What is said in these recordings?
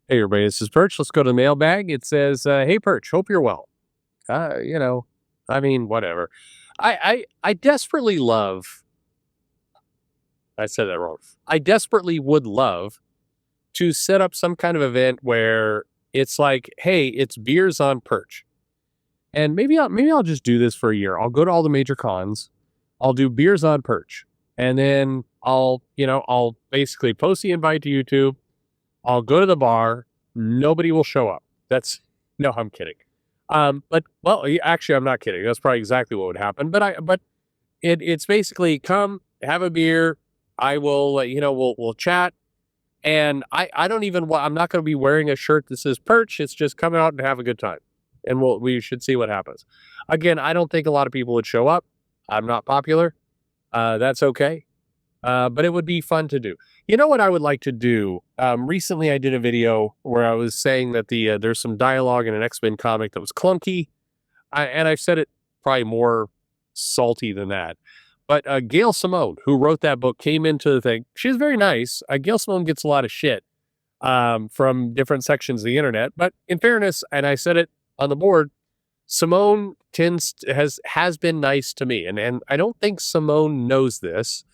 Hey everybody, this is Perch. Let's go to the mailbag. It says, "Hey Perch, hope you're well." You know, I mean, whatever. I desperately love. I said that wrong. I desperately would love to set up some kind of event where it's like, hey, it's beers on Perch, and maybe I'll just do this for a year. I'll go to all the major cons. I'll do beers on Perch, and then I'll basically post the invite to YouTube. I'll go to the bar. Nobody will show up. That's no, I'm kidding. But well, actually, I'm not kidding. That's probably exactly what would happen. But it's basically come have a beer. I will, we'll chat. And I don't even, I'm not going to be wearing a shirt that says Perch. It's just come out and have a good time. And we should see what happens. Again, I don't think a lot of people would show up. I'm not popular. That's okay. But it would be fun to do. You know what I would like to do? Recently, I did a video where I was saying that there's some dialogue in an X-Men comic that was clunky, and I've said it probably more salty than that. But Gail Simone, who wrote that book, came into the thing. She's very nice. Gail Simone gets a lot of shit from different sections of the internet. But in fairness, and I said it on the board, Simone has been nice to me, and I don't think Simone knows this,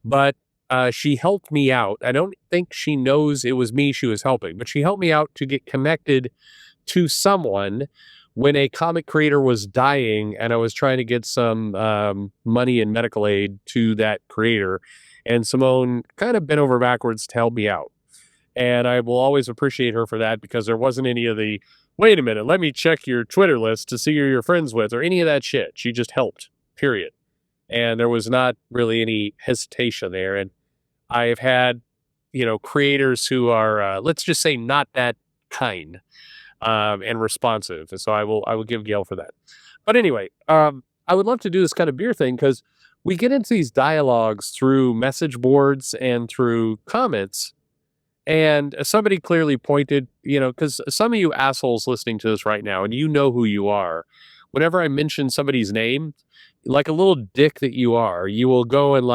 but she helped me out. I don't think she knows it was me she was helping, but she helped me out to get connected to someone when a comic creator was dying, and I was trying to get some money and medical aid to that creator. And Simone kind of bent over backwards to help me out. And I will always appreciate her for that, because there wasn't any of the, wait a minute, let me check your Twitter list to see who you're friends with, or any of that shit. She just helped, period. And there was not really any hesitation there. And I've had, creators who are, let's just say, not that kind and responsive. And so I will give Gail for that. But anyway, I would love to do this kind of beer thing, because we get into these dialogues through message boards and through comments. And somebody clearly pointed, because some of you assholes listening to this right now, and you know who you are, whenever I mention somebody's name, like a little dick that you are, you will go and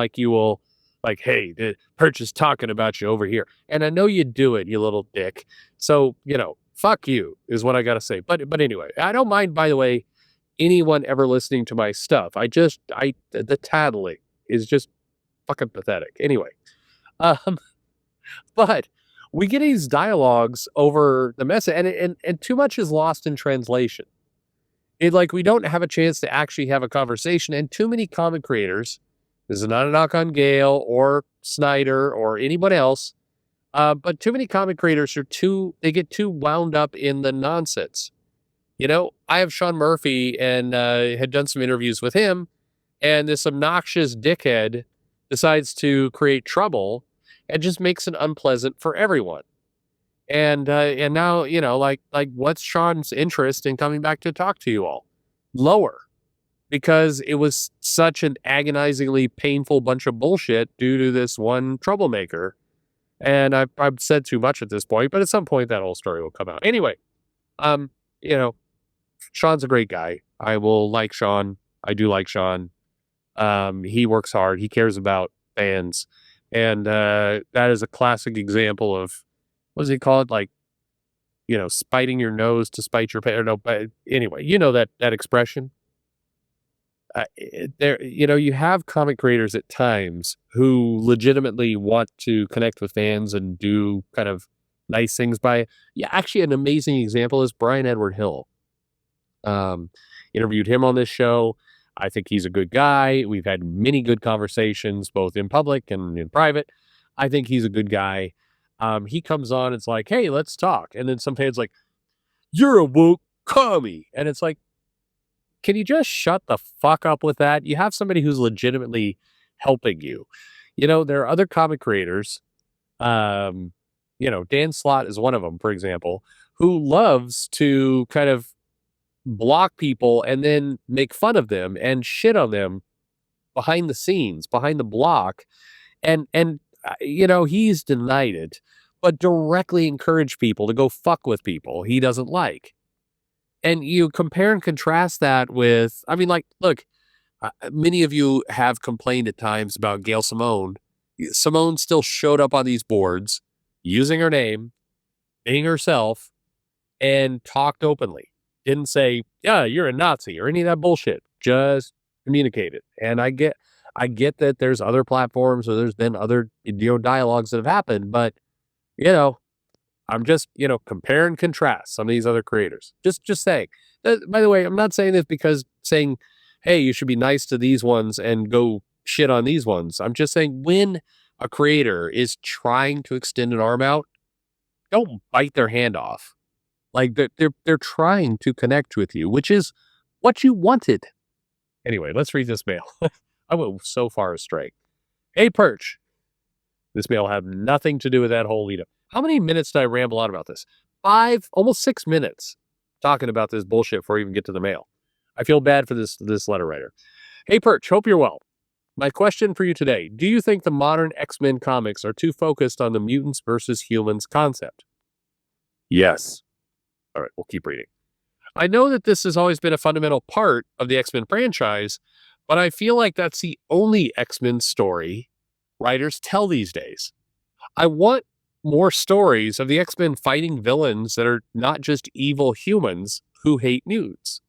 hey, the Perch is talking about you over here. And I know you do it, you little dick. So, fuck you is what I got to say. But anyway, I don't mind, by the way, anyone ever listening to my stuff. The tattling is just fucking pathetic. Anyway, but we get these dialogues over the message, and too much is lost in translation. We don't have a chance to actually have a conversation, and too many comic creators, this is not a knock on Gail or Snyder or anyone else, but too many comic creators they get too wound up in the nonsense. I have Sean Murphy, and had done some interviews with him, and this obnoxious dickhead decides to create trouble and just makes it unpleasant for everyone. And now, what's Sean's interest in coming back to talk to you all? Lower, because it was such an agonizingly painful bunch of bullshit due to this one troublemaker. And I've said too much at this point, but at some point that whole story will come out. Anyway, Sean's a great guy. I will like Sean. I do like Sean. He works hard. He cares about fans. And that is a classic example of, what does he call it? Spiting your nose to spite your pants. No, but anyway, that expression. You have comic creators at times who legitimately want to connect with fans and do kind of nice things by. Yeah, actually, an amazing example is Brian Edward Hill. Interviewed him on this show. I think he's a good guy. We've had many good conversations, both in public and in private. I think he's a good guy. He comes on, it's like, hey, let's talk. And then some fans like, you're a woke commie. And it's like, can you just shut the fuck up with that? You have somebody who's legitimately helping you. There are other comic creators. Dan Slott is one of them, for example, who loves to kind of block people and then make fun of them and shit on them behind the scenes, behind the block. And he's denied it, but directly encourage people to go fuck with people he doesn't like. And you compare and contrast that with, look, many of you have complained at times about Gail Simone. Simone still showed up on these boards using her name, being herself and talked openly. Didn't say, "Yeah, you're a Nazi," or any of that bullshit. Just communicated. And I get that there's other platforms or there's been other, dialogues that have happened, but, you know, I'm just, compare and contrast some of these other creators. Just saying. By the way, I'm not saying this because saying, "Hey, you should be nice to these ones and go shit on these ones." I'm just saying when a creator is trying to extend an arm out, don't bite their hand off. Like they're trying to connect with you, which is what you wanted. Anyway, let's read this mail. I went so far astray. Hey, Perch. This mail had nothing to do with that whole lead up. How many minutes did I ramble on about this? 5, almost 6 minutes talking about this bullshit before I even get to the mail. I feel bad for this letter writer. Hey, Perch. Hope you're well. My question for you today: do you think the modern X-Men comics are too focused on the mutants versus humans concept? Yes. All right, we'll keep reading. I know that this has always been a fundamental part of the X-Men franchise, but I feel like that's the only X-Men story writers tell these days. I want more stories of the X-Men fighting villains that are not just evil humans who hate mutants.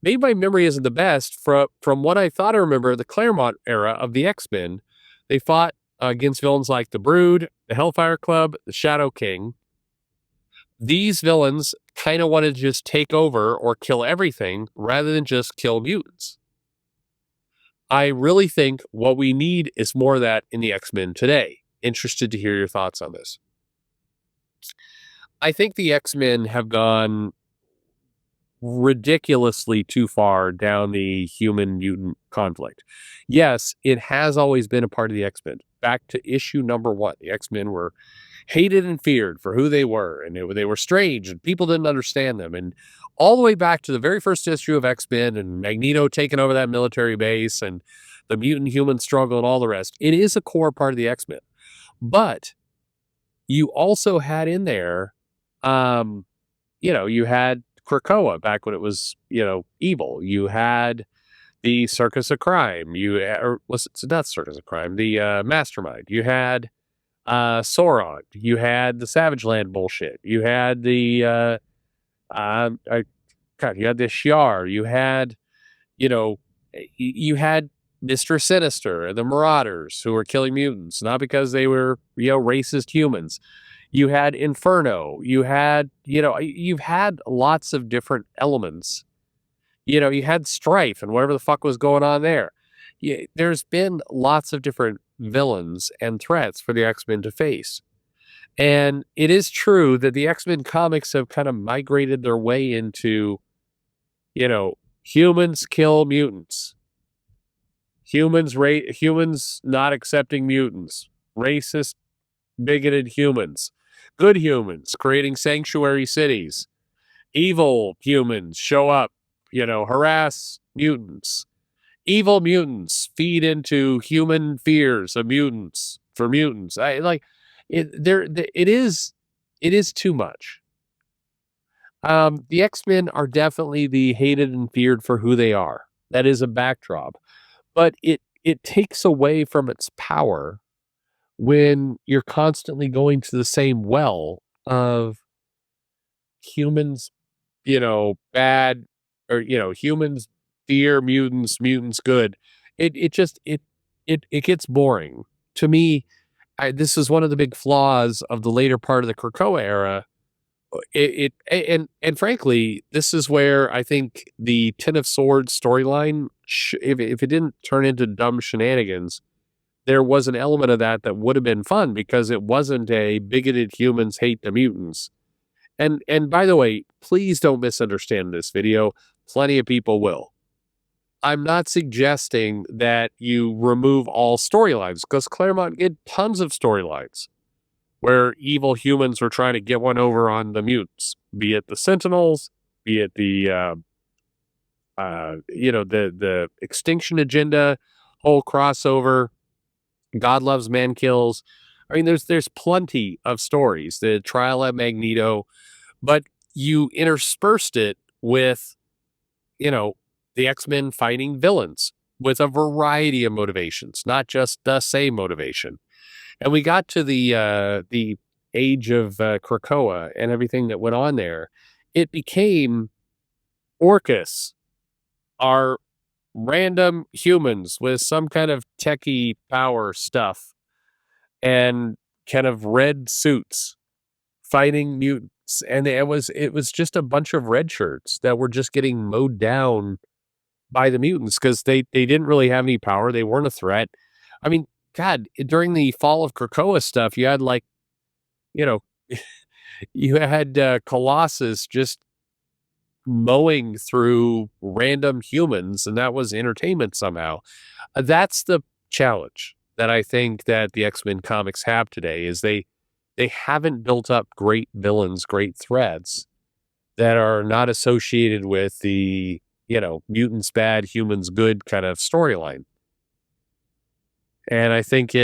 Maybe my memory isn't the best. From what I thought I remember, the Claremont era of the X-Men, they fought against villains like the Brood, the Hellfire Club, the Shadow King. These villains kind of wanted to just take over or kill everything rather than just kill mutants. I really think what we need is more of that in the X-Men today. Interested to hear your thoughts on this. I think the X-Men have gone ridiculously too far down the human mutant conflict. Yes, it has always been a part of the X-Men. Back to issue number 1, the X-Men were hated and feared for who they were, and they were strange, and people didn't understand them. And all the way back to the very first issue of X-Men and Magneto taking over that military base and the mutant human struggle and all the rest, it is a core part of the X-Men. But you also had in there, you had Krakoa back when it was, evil. You had the Circus of Crime. Or was it not Circus of Crime? The Mastermind. You had Sauron. You had the Savage Land bullshit. You had the you had the Shi'ar. You had, you had Mr. Sinister and the Marauders who were killing mutants, not because they were, racist humans. You had Inferno. You had, you've had lots of different elements. You had Strife and whatever the fuck was going on there. There's been lots of different villains and threats for the X-Men to face. And it is true that the X-Men comics have kind of migrated their way into, humans kill mutants. Humans not accepting mutants. Racist, bigoted humans. Good humans creating sanctuary cities. Evil humans show up, harass mutants. Evil mutants feed into human fears of mutants for mutants. I like it. It is too much. The X-Men are definitely the hated and feared for who they are. That is a backdrop, but it takes away from its power when you're constantly going to the same well of humans, bad, or humans fear mutants, mutants good. It just it gets boring to me. This is one of the big flaws of the later part of the Krakoa era. And frankly, this is where I think the Ten of Swords storyline, if it didn't turn into dumb shenanigans, there was an element of that would have been fun because it wasn't a bigoted humans hate the mutants. And by the way, please don't misunderstand this video. Plenty of people will. I'm not suggesting that you remove all storylines because Claremont did tons of storylines where evil humans were trying to get one over on the mutants, be it the Sentinels, be it the the Extinction Agenda, whole crossover. God Loves, Man Kills. I mean, there's plenty of stories. The trial at Magneto, but you interspersed it with, the X-Men fighting villains with a variety of motivations, not just the same motivation. And we got to the age of Krakoa and everything that went on there, it became Orcus are random humans with some kind of techie power stuff and kind of red suits fighting mutants. And it was just a bunch of red shirts that were just getting mowed down by the mutants because they didn't really have any power. They weren't a threat. I mean, God, during the fall of Krakoa stuff, you had like, you know, you had Colossus just mowing through random humans, and that was entertainment somehow. That's the challenge that I think that the X-Men comics have today is they haven't built up great villains, great threats that are not associated with the, mutants bad, humans good kind of storyline. And I think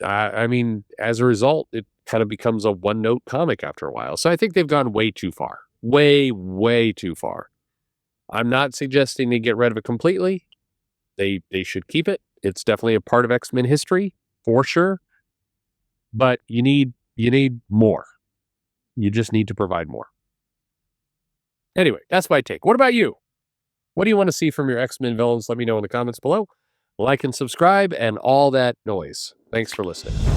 I mean, as a result, it kind of becomes a one-note comic after a while. So I think they've gone way too far. Way, way too far. I'm not suggesting they get rid of it completely. They should keep it. It's definitely a part of X-Men history, for sure. But you need more. You just need to provide more. Anyway, that's my take. What about you? What do you want to see from your X-Men villains? Let me know in the comments below. Like and subscribe and all that noise. Thanks for listening.